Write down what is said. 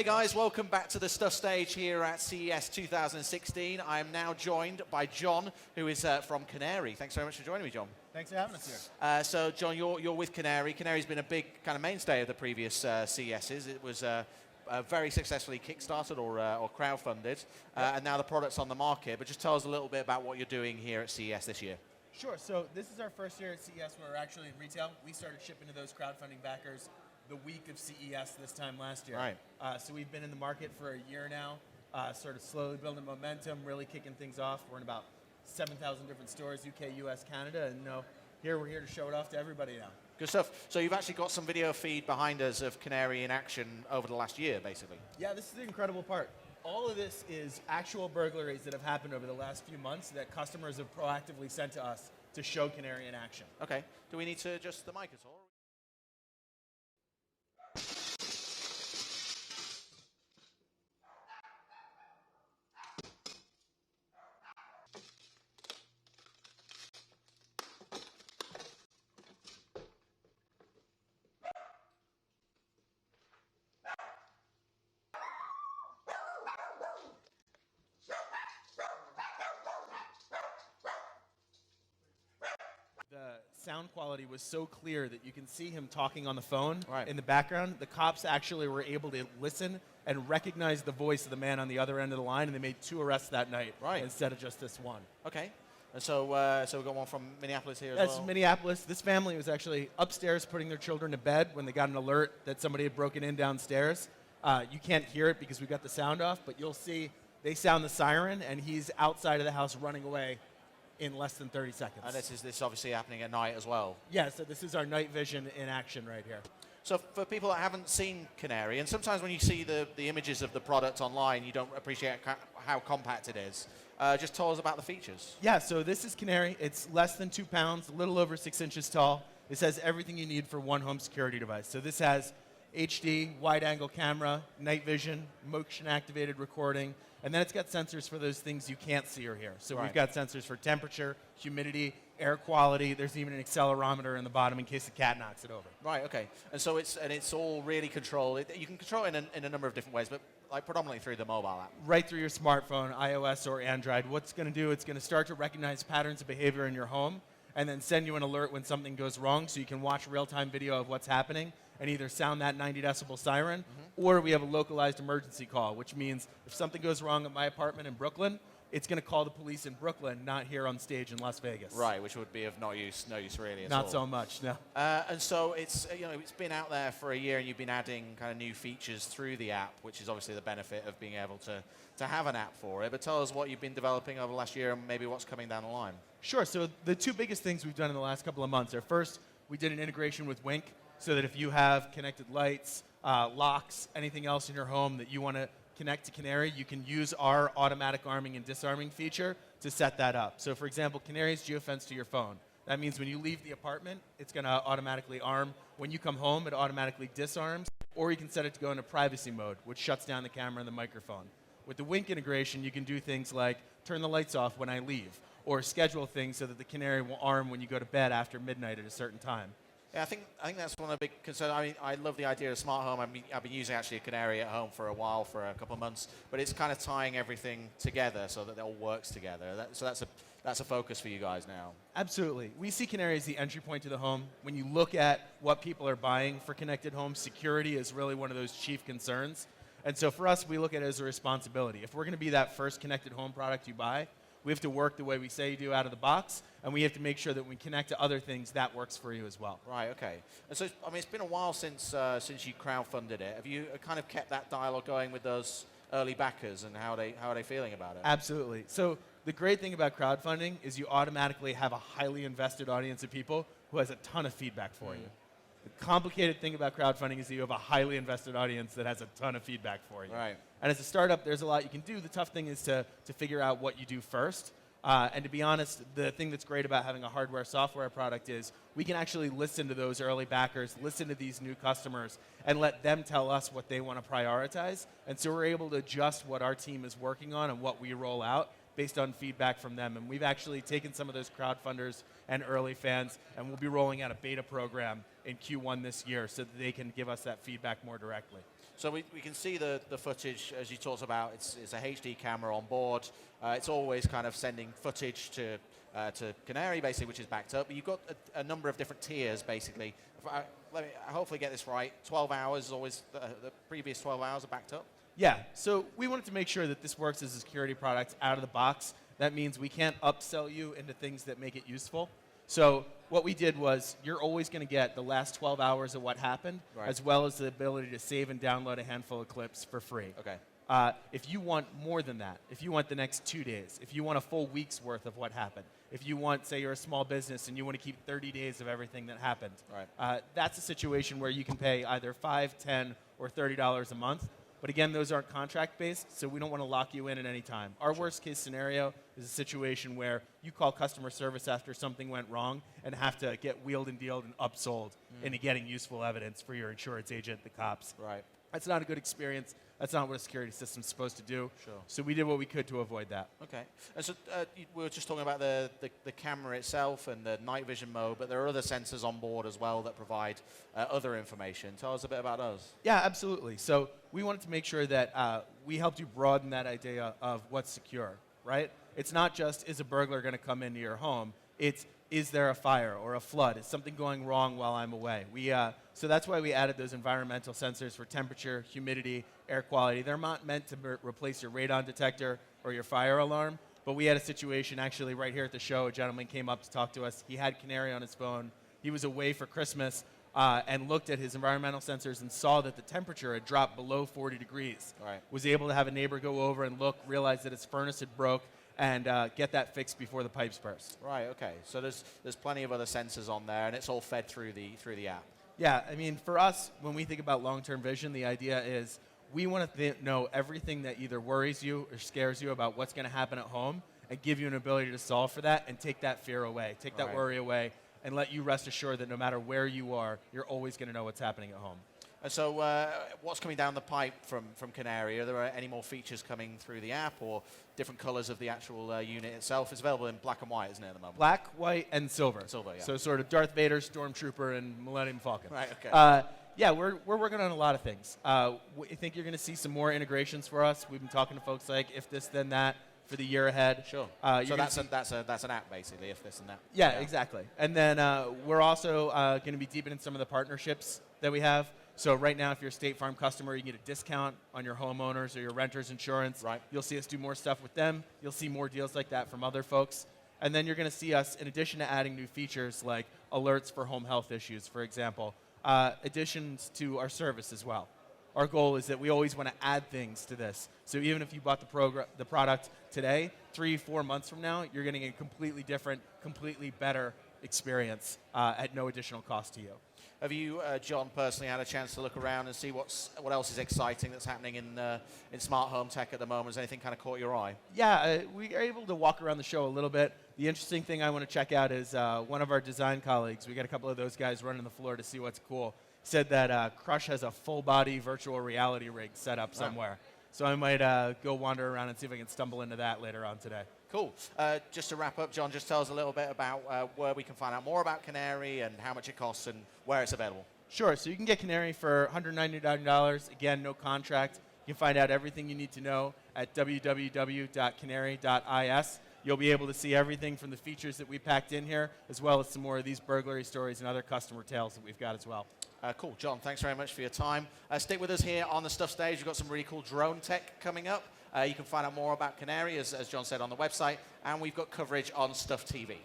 Hey guys, welcome back to the Stuff Stage here at CES 2016. I am now joined by John, who is from Canary. Thanks very much for joining me, John. Thanks for having us here. So, John, you're with Canary. Canary's been a big kind of mainstay of the previous CESs. It was very successfully kickstarted or crowdfunded, and now the product's on the market. But just tell us a little bit about what you're doing here at CES this year. Sure. So this is our first year at CES where we're actually in retail. We started shipping to those crowdfunding backers the week of CES this time last year. Right. So we've been in the market for a year now, sort of slowly building momentum, really kicking things off. We're in about 7,000 different stores, UK, US, Canada, and we're here to show it off to everybody now. Good stuff. So you've actually got some video feed behind us of Canary in action over the last year, basically. Yeah, this is the incredible part. All of this is actual burglaries that have happened over the last few months that customers have proactively sent to us to show Canary in action. Okay. Do we need to adjust the mic at all? The sound quality was so clear that you can see him talking on the phone Right. in the background. The cops actually were able to listen and recognize the voice of the man on the other end of the line, and they made 2 arrests that night instead of just this one. Okay. And so we've got one from Minneapolis here as That's well. Minneapolis. This family was actually upstairs putting their children to bed when they got an alert that somebody had broken in downstairs. You can't hear it because we got the sound off, but you'll see they sound the siren, and he's outside of the house running away in less than 30 seconds. And this is obviously happening at night as well. Yeah, so this is our night vision in action right here. So for people that haven't seen Canary, and sometimes when you see the images of the product online, you don't appreciate how compact it is. Just tell us about the features. Yeah, so this is Canary. It's less than 2 pounds, a little over 6 inches tall. This has everything you need for one home security device. So this has HD, wide-angle camera, night vision, motion-activated recording, and then it's got sensors for those things you can't see or hear. So we've got sensors for temperature, humidity, air quality. There's even an accelerometer in the bottom in case the cat knocks it over. Right. Okay. And so it's all really controlled. You can control it in a number of different ways, but like predominantly through the mobile app. Right through your smartphone, iOS or Android. What's going to do? It's going to start to recognize patterns of behavior in your home, and then send you an alert when something goes wrong, so you can watch real-time video of what's happening and either sound that 90 decibel siren, or we have a localized emergency call, which means if something goes wrong at my apartment in Brooklyn, it's going to call the police in Brooklyn, not here on stage in Las Vegas. Right, which would be of no use really at all. Not so much, no. And so it's been out there for a year, and you've been adding kind of new features through the app, which is obviously the benefit of being able to have an app for it. But tell us what you've been developing over the last year and maybe what's coming down the line. Sure. So the 2 biggest things we've done in the last couple of months are, first, we did an integration with Wink, so that if you have connected lights, locks, anything else in your home that you want to connect to Canary, you can use our automatic arming and disarming feature to set that up. So for example, Canary's geofence to your phone. That means when you leave the apartment, it's going to automatically arm. When you come home, it automatically disarms. Or you can set it to go into privacy mode, which shuts down the camera and the microphone. With the Wink integration, you can do things like turn the lights off when I leave, or schedule things so that the Canary will arm when you go to bed after midnight at a certain time. Yeah, I think that's one of the big concerns. I mean, I love the idea of smart home. I've been using actually a Canary at home for a while, for a couple of months, but it's kind of tying everything together so that it all works together. So that's a focus for you guys now. Absolutely. We see Canary as the entry point to the home. When you look at what people are buying for connected homes, security is really one of those chief concerns. And so for us, we look at it as a responsibility. If we're going to be that first connected home product you buy, we have to work the way we say you do out of the box, and we have to make sure that when we connect to other things, that works for you as well. Right, okay. And so, I mean, it's been a while since you crowdfunded it. Have you kind of kept that dialogue going with those early backers, and how are they feeling about it? Absolutely. So the great thing about crowdfunding is you automatically have a highly invested audience of people who has a ton of feedback for you. The complicated thing about crowdfunding is that you have a highly invested audience that has a ton of feedback for you. Right. And as a startup, there's a lot you can do. The tough thing is to figure out what you do first. And to be honest, the thing that's great about having a hardware-software product is we can actually listen to those early backers, listen to these new customers, and let them tell us what they want to prioritize. And so we're able to adjust what our team is working on and what we roll out based on feedback from them. And we've actually taken some of those crowdfunders and early fans, and we'll be rolling out a beta program in Q1 this year so that they can give us that feedback more directly. So we can see the footage, as you talked about. It's a HD camera on board. It's always kind of sending footage to Canary, basically, which is backed up. But you've got a number of different tiers, basically. Let me hopefully get this right. 12 hours is always, the previous 12 hours are backed up? Yeah, so we wanted to make sure that this works as a security product out of the box. That means we can't upsell you into things that make it useful. So what we did was you're always going to get the last 12 hours of what happened, right, as well as the ability to save and download a handful of clips for free. Okay. If you want more than that, if you want the next 2 days, if you want a full week's worth of what happened, if you want, say you're a small business and you want to keep 30 days of everything that happened, right, that's a situation where you can pay either $5, $10, or $30 a month. But again, those aren't contract-based, so we don't want to lock you in at any time. Our worst-case scenario is a situation where you call customer service after something went wrong and have to get wheeled and dealed and upsold into getting useful evidence for your insurance agent, the cops. Right. That's not a good experience. That's not what a security system's supposed to do. Sure. So we did what we could to avoid that. Okay. And so we were just talking about the camera itself and the night vision mode, but there are other sensors on board as well that provide other information. Tell us a bit about those. Yeah, absolutely. So we wanted to make sure that we helped you broaden that idea of what's secure, right? It's not just, is a burglar going to come into your home? It's, is there a fire or a flood? Is something going wrong while I'm away? So that's why we added those environmental sensors for temperature, humidity, air quality. They're not meant to replace your radon detector or your fire alarm, but we had a situation actually right here at the show. A gentleman came up to talk to us. He had Canary on his phone. He was away for Christmas and looked at his environmental sensors and saw that the temperature had dropped below 40 degrees. Right. Was able to have a neighbor go over and look, realize that his furnace had broke, and get that fixed before the pipes burst. Right. Okay. So there's plenty of other sensors on there, and it's all fed through the app. Yeah. I mean, for us, when we think about long-term vision, the idea is we want to know everything that either worries you or scares you about what's going to happen at home, and give you an ability to solve for that and take that fear away, take that worry away, and let you rest assured that no matter where you are, you're always going to know what's happening at home. And so what's coming down the pipe from Canary? Are there any more features coming through the app or different colors of the actual unit itself? It's available in black and white, isn't it, at the moment? Black, white, and silver. Silver, yeah. So sort of Darth Vader, Stormtrooper, and Millennium Falcon. Right, okay. Yeah, we're working on a lot of things. I think you're going to see some more integrations for us. We've been talking to folks like If This Then That for the year ahead. Sure. So that's an app, basically, If This and That. Yeah, exactly. And then we're also going to be deepening some of the partnerships that we have. So right now, if you're a State Farm customer, you can get a discount on your homeowners or your renter's insurance. Right. You'll see us do more stuff with them. You'll see more deals like that from other folks. And then you're going to see us, in addition to adding new features like alerts for home health issues, for example, additions to our service as well. Our goal is that we always want to add things to this. So even if you bought the product today, 3-4 months from now, you're getting a completely different, completely better experience at no additional cost to you. Have you, John, personally had a chance to look around and see what else is exciting that's happening in smart home tech at the moment? Has anything kind of caught your eye? Yeah, we are able to walk around the show a little bit. The interesting thing I want to check out is one of our design colleagues. We got a couple of those guys running the floor to see what's cool. Said that Crush has a full-body virtual reality rig set up somewhere. So I might go wander around and see if I can stumble into that later on today. Cool. Just to wrap up, John, just tell us a little bit about where we can find out more about Canary and how much it costs and where it's available. Sure. So you can get Canary for $199. Again, no contract. You can find out everything you need to know at www.canary.is. You'll be able to see everything from the features that we packed in here, as well as some more of these burglary stories and other customer tales that we've got as well. Cool. John, thanks very much for your time. Stick with us here on the Stuff stage. We've got some really cool drone tech coming up. You can find out more about Canary, as John said, on the website. And we've got coverage on Stuff TV.